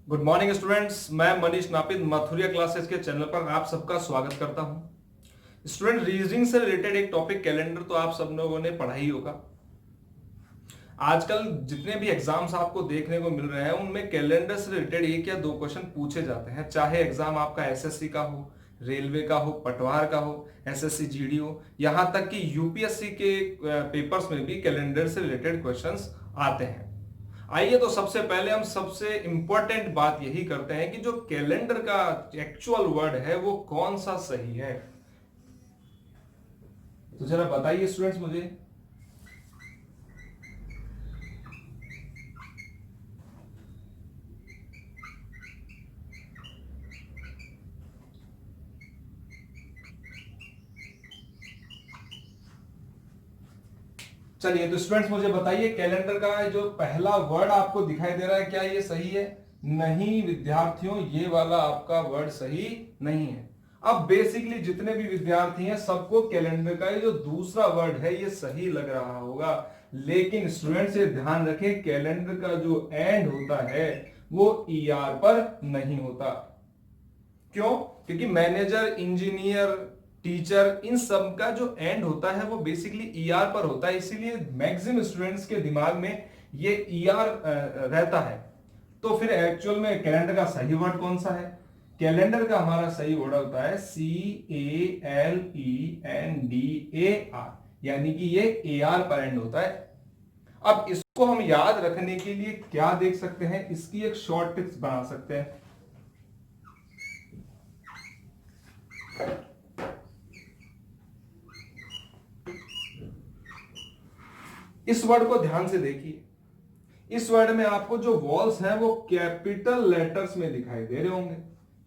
Good morning students. मैं Manish Napit Mathuria classes के channel पर आप सबका स्वागत करता हूं। स्टूडेंट, रीजनिंग से रिलेटेड एक टॉपिक कैलेंडर तो आप सब लोगों ने पढ़ा ही होगा। आजकल जितने भी एग्जाम्स आपको देखने को मिल रहे हैं उनमें कैलेंडर से रिलेटेड एक या दो क्वेश्चन पूछे जाते हैं, चाहे एग्जाम आपका एसएससी का हो, रेलवे का हो, पटवार का हो, एसएससी जीडी हो, यहां तक कि यूपीएससी के पेपर्स में भी कैलेंडर से रिलेटेड क्वेश्चंस आते हैं। आइए तो सबसे पहले हम सबसे इंपॉर्टेंट बात यही करते हैं कि जो कैलेंडर का एक्चुअल वर्ड है वो कौन सा सही है। तो जरा बताइए स्टूडेंट्स मुझे। चलिए तो स्टूडेंट्स मुझे बताइए, कैलेंडर का जो पहला वर्ड आपको दिखाई दे रहा है क्या ये सही है? नहीं विद्यार्थियों, ये वाला आपका वर्ड सही नहीं है। अब बेसिकली जितने भी विद्यार्थी हैं सबको कैलेंडर का ये जो दूसरा वर्ड है ये सही लग रहा होगा, लेकिन स्टूडेंट्स ये ध्यान रखें कैलेंडर का जो एंड होता है वो ईआर पर नहीं होता। क्यों? क्योंकि मैनेजर, इंजीनियर, टीचर, इन सब का जो एंड होता है वो बेसिकली ईआर पर होता है, इसीलिए मैक्सिमम स्टूडेंट्स के दिमाग में ये ईआर रहता है। तो फिर एक्चुअल में कैलेंडर का सही वर्ड कौन सा है? कैलेंडर का हमारा सही वर्ड होता है CALENDAR, यानी कि ये AR पर एंड होता है। अब इसको हम याद रखने के लिए क्या देख सकते हैं, इसकी एक शॉर्ट टिप्स बना सकते हैं। इस वर्ड को ध्यान से देखिए। इस वर्ड में आपको जो वॉल्स हैं वो कैपिटल लेटर्स में दिखाई दे रहे होंगे,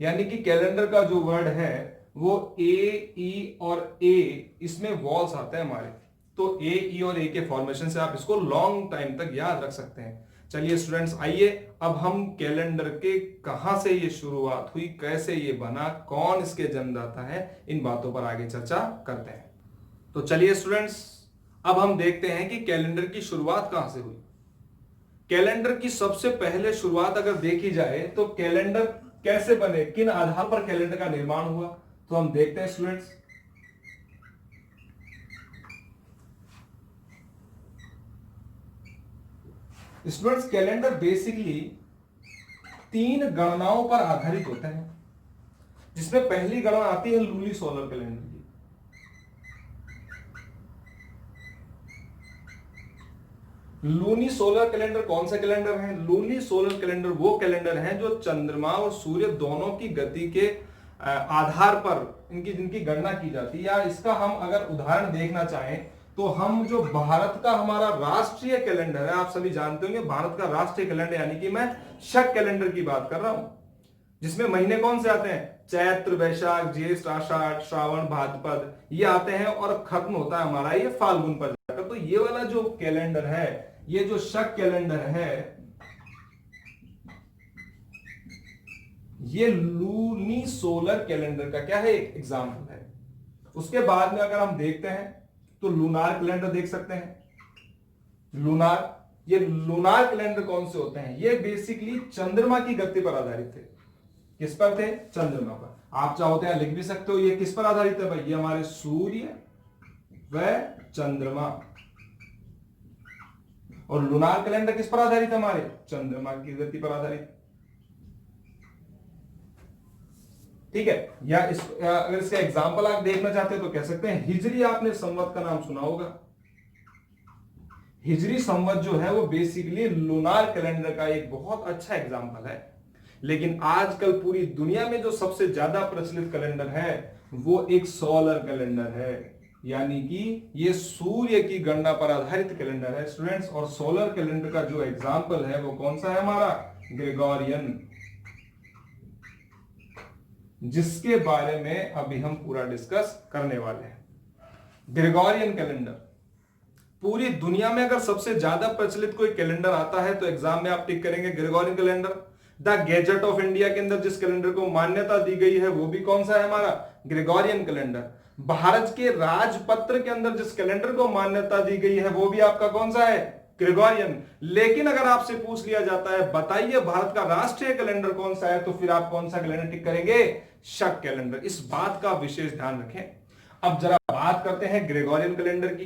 यानी कि कैलेंडर का जो वर्ड है वो ए, ई और ए, इसमें वॉल्स आते हैं हमारे। तो ए, ई और ए के फॉर्मेशन से आप इसको लॉन्ग टाइम तक याद रख सकते हैं। चलिए स्टूडेंट्स, आइए अब हम कैलेंडर के कहां से ये शुरुआत हुई, कैसे ये बना, कौन इसके जन्मदाता है, इन बातों पर आगे चर्चा करते हैं। तो चलिए स्टूडेंट्स, अब हम देखते हैं कि कैलेंडर की शुरुआत कहां से हुई। कैलेंडर की सबसे पहले शुरुआत अगर देखी जाए तो कैलेंडर कैसे बने, किन आधार पर कैलेंडर का निर्माण हुआ, तो हम देखते हैं स्टूडेंट्स। कैलेंडर बेसिकली 3 गणनाओं पर आधारित होते हैं, जिसमें पहली गणना आती है लूनी सोलर कैलेंडर की। लूनी सोलर कैलेंडर कौन सा कैलेंडर है? लूनी सोलर कैलेंडर वो कैलेंडर है जो चंद्रमा और सूर्य दोनों की गति के आधार पर इनकी जिनकी गणना की जाती है। या इसका हम अगर उदाहरण देखना चाहें तो हम जो भारत का हमारा राष्ट्रीय कैलेंडर है, आप सभी जानते होंगे भारत का राष्ट्रीय कैलेंडर, यानी कि मैं शक कैलेंडर की बात कर रहा हूं, जिसमें महीने कौन से आते हैं? चैत्र, वैशाख, ज्येष्ठ, आषाढ़, श्रावण, भाद्रपद, ये आते हैं और खत्म होता है हमारा ये फाल्गुन पर जाकर। तो ये वाला जो कैलेंडर है, ये जो शक कैलेंडर है, ये लूनी सोलर कैलेंडर का क्या है? एक एग्जाम्पल है। उसके बाद में अगर हम देखते हैं तो लूनार कैलेंडर देख सकते हैं। ये लूनार कैलेंडर कौन से होते हैं? ये बेसिकली चंद्रमा की गति पर आधारित थे। किस पर थे? चंद्रमा पर। आप चाहो तो यहां लिख भी सकते हो ये किस पर आधारित है भाई, ये हमारे सूर्य व चंद्रमा। और लूनार कैलेंडर किस पर आधारित है? हमारे चंद्रमा की गति पर आधारित। ठीक है। या अगर इसका एग्जांपल आप देखना चाहते हो तो कह सकते हैं हिजरी, आपने संवत का नाम सुना होगा। हिजरी संवत जो है वो बेसिकली लूनार कैलेंडर का एक बहुत अच्छा एग्जांपल है। लेकिन आजकल पूरी दुनिया में जो सबसे ज्यादा प्रचलित कैलेंडर है वो एक सोलर कैलेंडर है, यानी कि ये सूर्य की गणना पर आधारित कैलेंडर है स्टूडेंट्स। और सोलर कैलेंडर का जो एग्जांपल है वो कौन सा है? हमारा ग्रेगोरियन, जिसके बारे में अभी हम पूरा डिस्कस करने वाले हैं। ग्रेगोरियन कैलेंडर पूरी दुनिया में अगर सबसे ज्यादा प्रचलित कोई कैलेंडर आता है तो एग्जाम में आप टिक करेंगे Gregorian calendar. The gadget of India के अंदर जिस कैलेंडर को मान्यता दी गई है वो भी कौन सा है? हमारा ग्रेगोरियन कैलेंडर। भारत के राजपत्र के अंदर जिस कैलेंडर को मान्यता दी गई है वो भी आपका कौन सा है? ग्रेगोरियन। लेकिन अगर आपसे पूछ लिया जाता है बताइए भारत का राष्ट्रीय कैलेंडर कौन सा है, तो फिर आप कौन सा कैलेंडर टिक करेंगे, शक कैलेंडर। इस बात का विशेष ध्यान रखें। अब जरा बात करते हैं ग्रेगोरियन कैलेंडर की।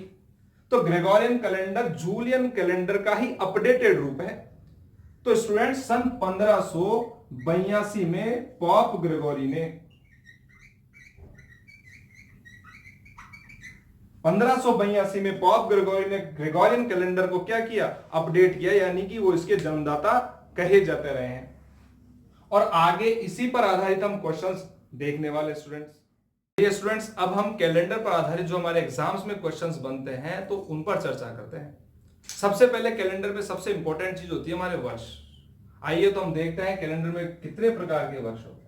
तो ग्रेगोरियन कैलेंडर जूलियन कैलेंडर का ही अपडेटेड रूप है। तो स्टूडेंट सन 1582 में पॉप ग्रेगोरी ने 1582 में पॉप ग्रेगोरी ने ग्रेगोरियन कैलेंडर को क्या किया, अपडेट किया, यानी कि वो इसके जन्मदाता कहे जाते रहे हैं। और आगे इसी पर आधारित हम क्वेश्चंस देखने वाले स्टूडेंट्स। ये स्टूडेंट्स अब हम कैलेंडर पर आधारित जो हमारे एग्जाम्स में क्वेश्चंस बनते हैं तो उन पर चर्चा करते हैं। सबसे पहले कैलेंडर में सबसे इंपॉर्टेंट चीज होती है हमारे वर्ष। आइए तो हम देखते हैं कैलेंडर में कितने प्रकार के वर्ष होते हैं।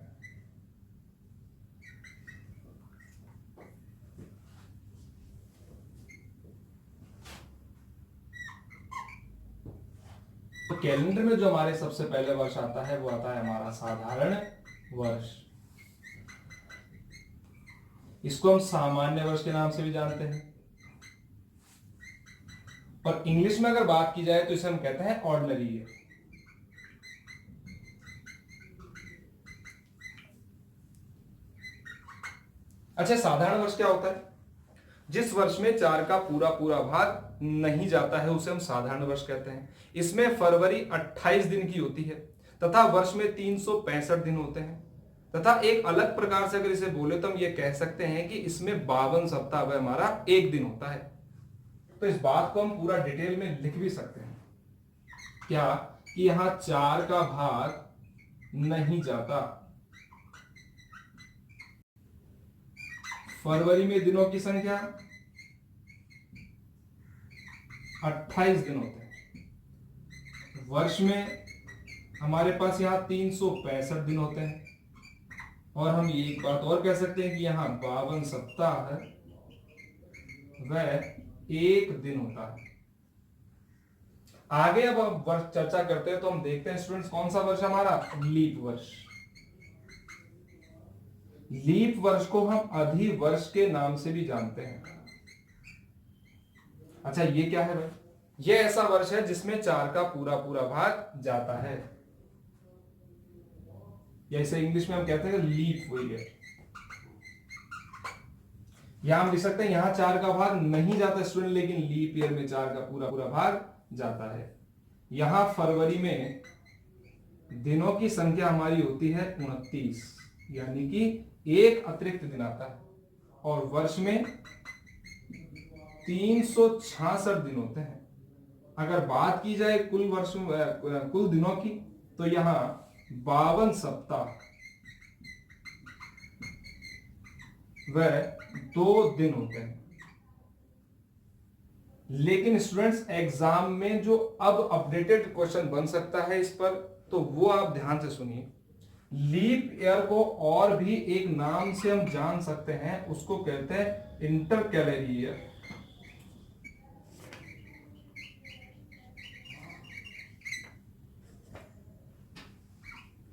तो कैलेंडर में जो हमारे सबसे पहले वर्ष आता है वो आता है हमारा साधारण वर्ष। इसको हम सामान्य वर्ष के नाम से भी जानते हैं, और इंग्लिश में अगर बात की जाए तो इसे हम कहते हैं ऑर्डिनरी ईयर। अच्छा, साधारण वर्ष क्या होता है, जिस वर्ष में 4 का पूरा पूरा भाग नहीं जाता है उसे हम साधारण वर्ष कहते हैं। इसमें फरवरी 28 दिन की होती है तथा वर्ष में 365 दिन होते हैं, तथा एक अलग प्रकार से अगर इसे बोले तो हम ये कह सकते हैं कि इसमें 52 सप्ताह वह हमारा एक दिन होता है। तो इस बात को हम पूरा डिटेल में लिख भी सकते हैं क्या, कि यहां 4 का भाग नहीं जाता। फरवरी में दिनों की संख्या 28 दिन होते हैं। वर्ष में हमारे पास यहां 365 दिन होते हैं, और हम एक बात और कह सकते हैं कि यहां 52 सप्ताह है वह एक दिन होता है। आगे अब हम वर्ष चर्चा करते हैं तो हम देखते हैं स्टूडेंट्स कौन सा वर्ष हमारा, लीप वर्ष। लीप वर्ष को हम अधिवर्ष के नाम से भी जानते हैं। अच्छा, ये क्या है भाई, ये ऐसा वर्ष है जिसमें 4 का पूरा पूरा भाग जाता है, जैसे इंग्लिश में हम कहते हैं लीप ईयर। यहां हम लिख सकते हैं यहां 4 का भाग नहीं जाता स्टूडेंट, लेकिन लीप ईयर में 4 का पूरा पूरा भाग जाता है। यहां फरवरी में दिनों की संख्या हमारी होती है 29, यानी कि एक अतिरिक्त दिन आता है, और वर्ष में 366 दिन होते हैं। अगर बात की जाए कुल वर्ष कुल दिनों की, तो यहां 52 सप्ताह वह 2 दिन होते हैं। लेकिन स्टूडेंट्स एग्जाम में जो अब अपडेटेड क्वेश्चन बन सकता है इस पर, तो वो आप ध्यान से सुनिए। लीप ईयर को और भी एक नाम से हम जान सकते हैं, उसको कहते हैं इंटरकैलेरी ईयर।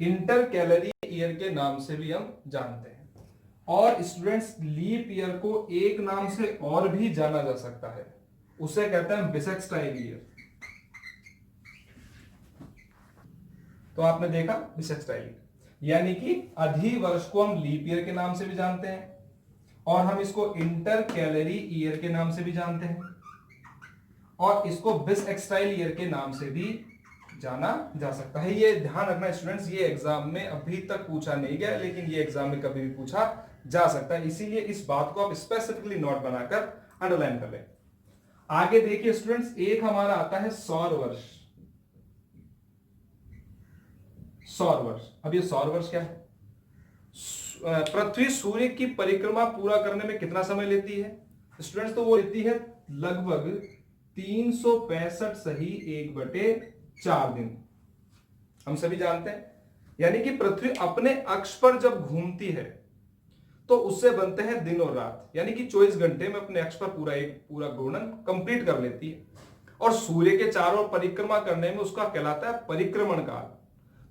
इंटरकैलेरी ईयर के नाम से भी हम जानते हैं। और स्टूडेंट्स लीप ईयर को एक नाम से और भी जाना जा सकता है, उसे कहते हैं बिसेक्सटाइल ईयर। तो आपने देखा बिसेक्सटाइल, यानी कि अधिवर्ष को हम लीप ईयर के नाम से भी जानते हैं, और हम इसको इंटरकैलेरी ईयर के नाम से भी जानते हैं, और इसको बिसेक्सटाइल ईयर के नाम से भी जाना जा सकता है। ये ध्यान रखना स्टूडेंट्स, ये एग्जाम में अभी तक पूछा नहीं गया, लेकिन ये एग्जाम में कभी भी पूछा जा सकता है, इसीलिए इस बात को आप स्पेसिफिकली नोट बनाकर अंडरलाइन कर लें। आगे देखिए स्टूडेंट्स, एक हमारा आता है सौर वर्ष। सौर वर्ष, अब ये सौर वर्ष क्या है, पृथ्वी सूर्य की परिक्रमा पूरा करने में कितना समय लेती है स्टूडेंट्स, तो वो लेती है लगभग 365 सही 1/4 दिन। हम सभी जानते हैं, यानी कि पृथ्वी अपने अक्ष पर जब घूमती है तो उससे बनते हैं दिन और रात, यानी कि 24 घंटे में अपने अक्ष पर पूरा घूर्णन कंप्लीट कर लेती है, और सूर्य के चारों ओर परिक्रमा करने में उसका कहलाता है परिक्रमण काल।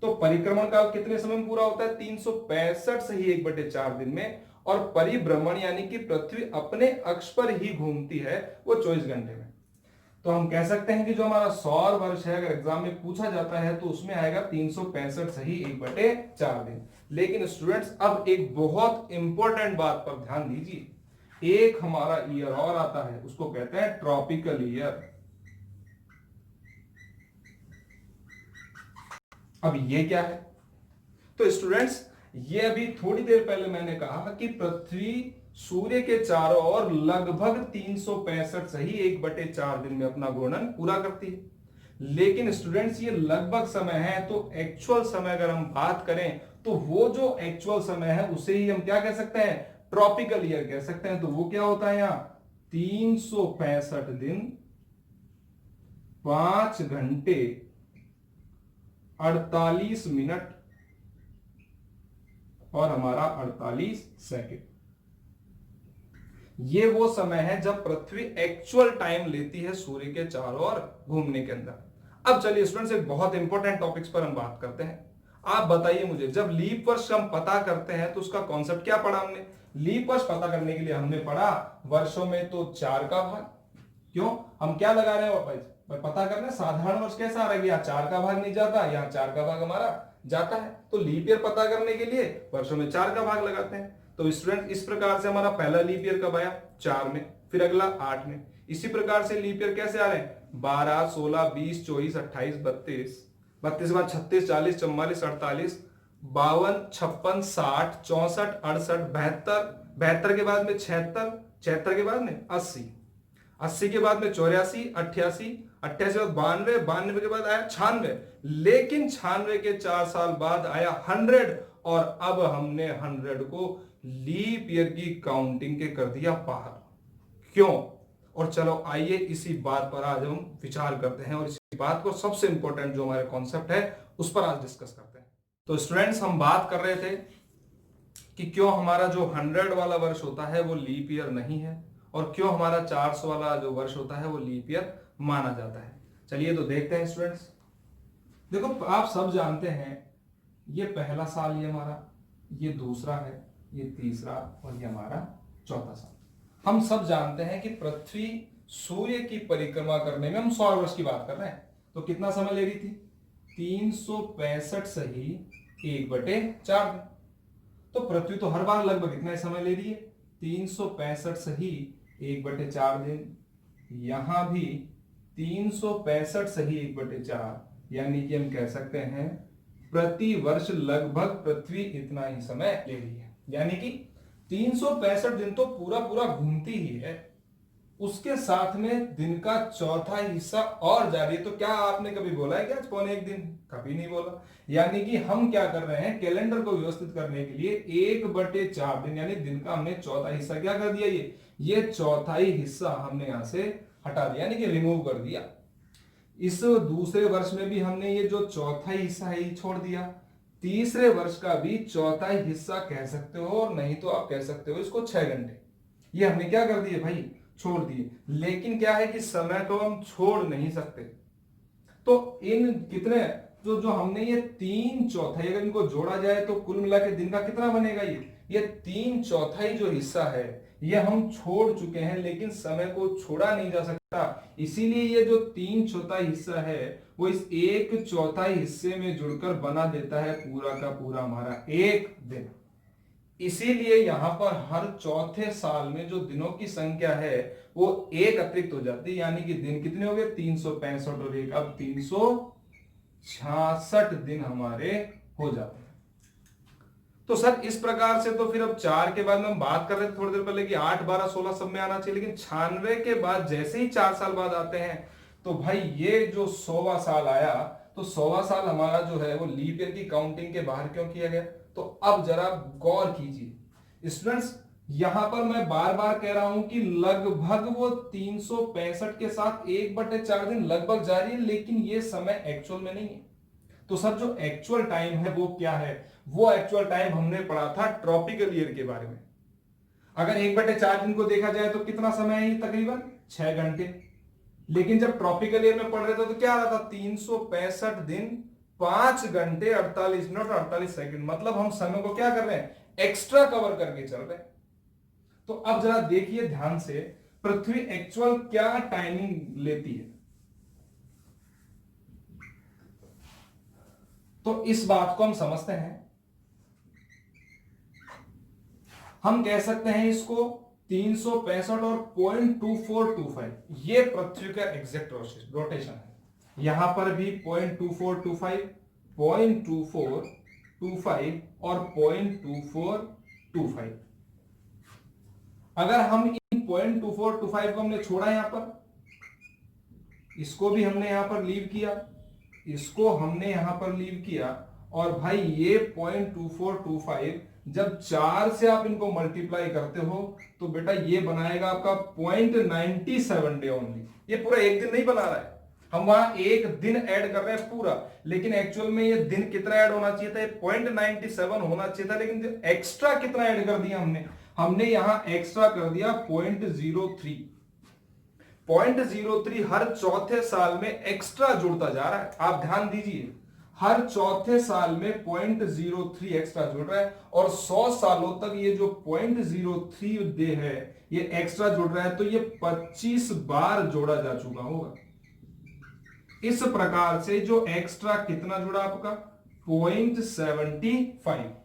तो परिक्रमण काल कितने समय में पूरा होता है, 365 सही 1/4 दिन में, और परिभ्रमण यानी कि पृथ्वी अपने अक्ष पर ही घूमती है वो 24 घंटे में। तो हम कह सकते हैं कि जो हमारा सौर वर्ष है, अगर एग्जाम में पूछा जाता है तो उसमें आएगा 365 सही 1/4 दिन। लेकिन स्टूडेंट्स अब एक बहुत इंपॉर्टेंट बात पर ध्यान दीजिए, एक हमारा ईयर और आता है, उसको कहते हैं ट्रॉपिकल ईयर। अब ये क्या है? तो स्टूडेंट्स ये अभी थोड़ी देर पहले मैंने कहा कि पृथ्वी सूर्य के चारों ओर लगभग 365 सही 1/4 दिन में अपना घूर्णन पूरा करती है। लेकिन स्टूडेंट्स ये लगभग समय है, तो एक्चुअल समय अगर हम बात करें तो वो जो एक्चुअल समय है उसे ही हम क्या कह सकते हैं? ट्रॉपिकल ईयर कह सकते हैं। तो वो क्या होता है यहां? 365 दिन 5 घंटे 48 मिनट और हमारा 48 सेकंड। ये वो समय है जब पृथ्वी एक्चुअल टाइम लेती है सूर्य के चारों ओर घूमने के अंदर। अब चलिए स्टूडेंट्स एक बहुत इंपॉर्टेंट टॉपिक्स पर हम बात करते हैं। आप बताइए मुझे, जब लीप वर्ष हम पता करते हैं तो उसका कॉन्सेप्ट क्या पढ़ा हमने? लीप वर्ष पता करने के लिए हमने पढ़ा वर्षों में तो 4 का भाग। क्यों? हम क्या लगा रहे हैं पता करना, साधारण वर्ष कैसा आ रहा है? यहाँ 4 का भाग नहीं जाता, यहाँ 4 का भाग हमारा जाता है। तो लीप ईयर पता करने के लिए वर्षों में 4 का भाग लगाते हैं। तो स्टूडेंट इस प्रकार से हमारा पहला लीप ईयर कब आया? 4 में, फिर अगला 8 में। इसी प्रकार से लीप ईयर कैसे आ रहे हैं? 12, 16, 20, 24, 28, 32, 32 के बाद 36, 40, 44, 48, 52, 56, 60, 64, 68, 72, 72 के बाद में 76, 76 के बाद में 80, 80 के बाद में 84, 88, 88 के बाद 92, 92 के बाद आया 96, लेकिन 96 के 4 साल बाद आया 100, और अब हमने 100 को लीप ईयर की काउंटिंग के कर दिया बाहर। क्यों? और चलो आइए इसी बात पर आज हम विचार करते हैं, और इसी बात को सबसे इंपॉर्टेंट जो हमारे कॉन्सेप्ट है उस पर आज डिस्कस करते हैं। तो स्टूडेंट्स हम बात कर रहे थे कि क्यों हमारा जो 100 वाला वर्ष होता है वो लीप ईयर नहीं है, और क्यों हमारा 400 वाला जो वर्ष होता है वो लीप ईयर माना जाता है। चलिए तो देखते हैं स्टूडेंट्स। देखो आप सब जानते हैं ये पहला साल ये हमारा, ये दूसरा है, ये तीसरा, और ये हमारा चौथा साल। हम सब जानते हैं कि पृथ्वी सूर्य की परिक्रमा करने में हम सौर वर्ष की बात कर रहे हैं, तो कितना समय ले रही थी? 365 सही 1/4 दिन। तो पृथ्वी तो हर बार लगभग इतना समय ले रही है, 365 सही 1/4 दिन। यहां भी 365 सही 1/4, यानी कि हम कह सकते हैं प्रति वर्ष लगभग पृथ्वी इतना ही समय ले रही है। यानी कि 365 दिन तो पूरा पूरा घूमती ही है, उसके साथ में दिन का चौथा हिस्सा और जा रही है। तो क्या आपने कभी बोला है कि आज पौने 1 दिन? कभी नहीं बोला। यानी कि हम क्या कर रहे हैं, कैलेंडर को व्यवस्थित करने के लिए 1/4 दिन यानी दिन का हमने चौथा हिस्सा क्या कर दिया, ये चौथाई हिस्सा हमने यहां से हटा दिया, यानी कि रिमूव कर दिया। इस दूसरे वर्ष में भी हमने ये जो चौथाई हिस्सा है ये छोड़ दिया, तीसरे वर्ष का भी चौथाई हिस्सा कह सकते हो, और नहीं तो आप कह सकते हो इसको 6 घंटे, ये हमने क्या कर दिए भाई, छोड़ दिए। लेकिन क्या है कि समय को हम छोड़ नहीं सकते, तो इन कितने जो हमने ये 3/4 अगर इनको जोड़ा जाए तो कुल मिला के दिन का कितना बनेगा, ये 3/4 जो हिस्सा है ये हम छोड़ चुके हैं, लेकिन समय को छोड़ा नहीं जा सकता। इसीलिए ये जो 3/4 हिस्सा है वो इस 1/4 हिस्से में जुड़कर बना देता है पूरा का पूरा हमारा एक दिन। इसीलिए यहां पर हर चौथे साल में जो दिनों की संख्या है वो एक अतिरिक्त हो जाती है, यानी कि दिन कितने हो गए 365, और एक अब 366 दिन हमारे हो जाते हैं। तो सर इस प्रकार से तो फिर अब 4 के बाद में हम बात कर रहे थे थोड़ी देर पहले कि 8, 12, 16 सब में आना चाहिए, लेकिन 96 के बाद जैसे ही 4 साल बाद आते हैं तो भाई ये जो 100वां साल आया, तो 100वां साल हमारा जो है वो लीप ईयर की काउंटिंग के बाहर क्यों किया गया? तो अब जरा गौर कीजिए स्टूडेंट्स, यहां पर मैं बार बार कह रहा हूं कि लगभग वो 365 के साथ 1/4 दिन लगभग जारी है, लेकिन ये समय एक्चुअल में नहीं है। तो सर जो एक्चुअल टाइम है वो क्या है? वो एक्चुअल टाइम हमने पढ़ा था ट्रॉपिकल ईयर के बारे में। अगर 1/4 दिन को देखा जाए तो कितना समय है? तकरीबन 6 घंटे। लेकिन जब ट्रॉपिकल ईयर में पढ़ रहे थे तो क्या आ रहा था? 365 दिन 5 घंटे 48 मिनट और 48 सेकंड। मतलब हम समय को क्या कर रहे हैं? एक्स्ट्रा कवर करके चल रहे हैं। तो अब जरा देखिए ध्यान से, पृथ्वी एक्चुअल क्या टाइमिंग लेती है। तो इस बात को हम समझते हैं, हम कह सकते हैं इसको 365 और 0.2425 ये पृथ्वी का एग्जैक्ट रोटेशन है। यहां पर भी 0.2425, 0.2425 और 0.2425। अगर हम इन 0.2425 को हमने छोड़ा यहां पर, इसको भी हमने यहां पर लीव किया, इसको हमने यहां पर लीव किया, और भाई ये 0.2425 जब 4 से आप इनको मल्टीप्लाई करते हो तो बेटा ये बनाएगा आपका 0.97 डे ओनली। ये पूरा एक दिन नहीं बना रहा है, हम वहां एक दिन ऐड कर रहे हैं पूरा, लेकिन एक्चुअल में ये दिन कितना ऐड होना चाहिए था, ये 0.97 होना चाहिए था, लेकिन एक्स्ट्रा कितना ऐड कर दिया हमने यहां एक्स्ट्रा कर दिया 0.03। 0.03 हर चौथे साल में एक्स्ट्रा जुड़ता जा रहा है। आप ध्यान दीजिए, हर चौथे साल में 0.03 एक्स्ट्रा जुड़ रहा है, और 100 सालों तक ये जो 0.03 डे है ये एक्स्ट्रा जुड़ रहा है, तो ये 25 बार जोड़ा जा चुका होगा। इस प्रकार से जो एक्स्ट्रा कितना जुड़ा आपका 0.75।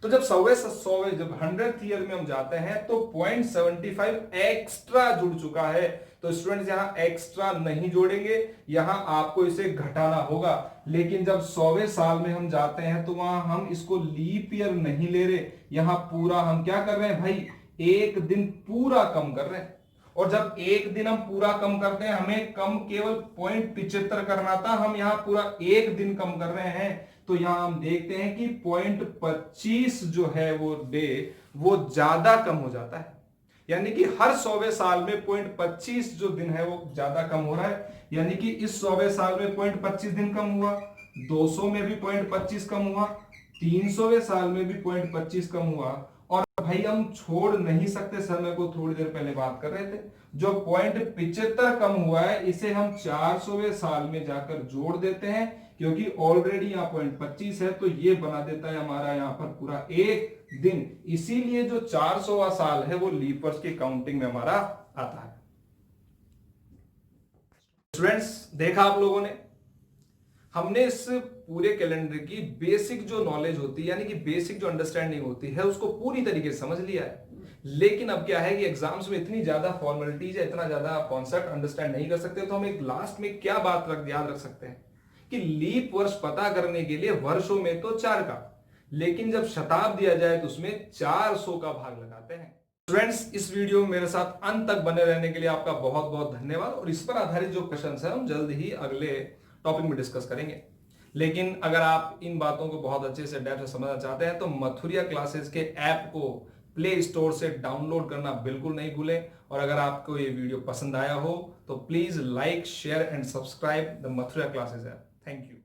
तो जब 100वें जब 100th ईयर में हम जाते हैं तो 0.75 एक्स्ट्रा जुड़ चुका है। तो स्टूडेंट्स यहां एक्स्ट्रा नहीं जोड़ेंगे, यहां आपको इसे घटाना होगा। लेकिन जब 100वें साल में हम जाते हैं तो वहां हम इसको लीप ईयर नहीं ले रहे, यहां पूरा हम क्या कर रहे हैं भाई, एक दिन पूरा कम कर रहे हैं। और जब एक दिन हम पूरा कम करते हैं, हमें कम केवल 0.75 करना था, हम यहां पूरा एक दिन कम कर रहे हैं, तो यहां हम देखते हैं कि 0.25 जो है वो डे वो ज्यादा कम हो जाता है। यानी कि हर 100वें साल में 0.25 जो दिन है वो ज्यादा कम हो रहा है। यानी कि इस 100वें साल में 0.25 दिन कम हुआ, 200 में भी 0.25 कम हुआ, 300वें साल में भी 0.25 कम हुआ। और भाई हम छोड़ नहीं सकते समय को, थोड़ी देर पहले बात कर रहे थे, जो 0.75 कम हुआ है इसे हम 400वें साल में जाकर जोड़ देते हैं, क्योंकि ऑलरेडी यहां 0.25 है, तो ये बना देता है हमारा यहां पर पूरा एक दिन। इसीलिए जो 400वां साल है वो लीप वर्ष की काउंटिंग में हमारा आता है। स्टूडेंट्स देखा आप लोगों ने, हमने इस पूरे कैलेंडर की बेसिक जो नॉलेज होती है, यानी कि बेसिक जो अंडरस्टैंडिंग होती है, उसको पूरी तरीके से समझ लिया है। लेकिन अब क्या है कि एग्जाम्स में इतनी ज्यादा फॉर्मेलिटीज है, इतना ज्यादा कॉन्सेप्ट अंडरस्टैंड नहीं कर सकते, तो हम एक लास्ट में क्या बात याद रख सकते हैं कि लीप वर्ष पता करने के लिए वर्षों में तो 4 का, लेकिन जब शताब्दी आ जाए तो उसमें 400 का भाग लगाते हैं। स्टूडेंट्स इस वीडियो में मेरे साथ अंत तक बने रहने के लिए आपका बहुत बहुत धन्यवाद, और इस पर आधारित जो क्वेश्चंस हैं हम जल्द ही अगले टॉपिक में डिस्कस करेंगे। लेकिन अगर आप इन बातों को बहुत अच्छे से डेप्थ से समझना चाहते हैं तो मथुरिया क्लासेस के ऐप को प्ले स्टोर से डाउनलोड करना बिल्कुल नहीं भूलें। और अगर आपको ये वीडियो पसंद आया हो तो please like, share and subscribe the Mathuria classes app. Thank you.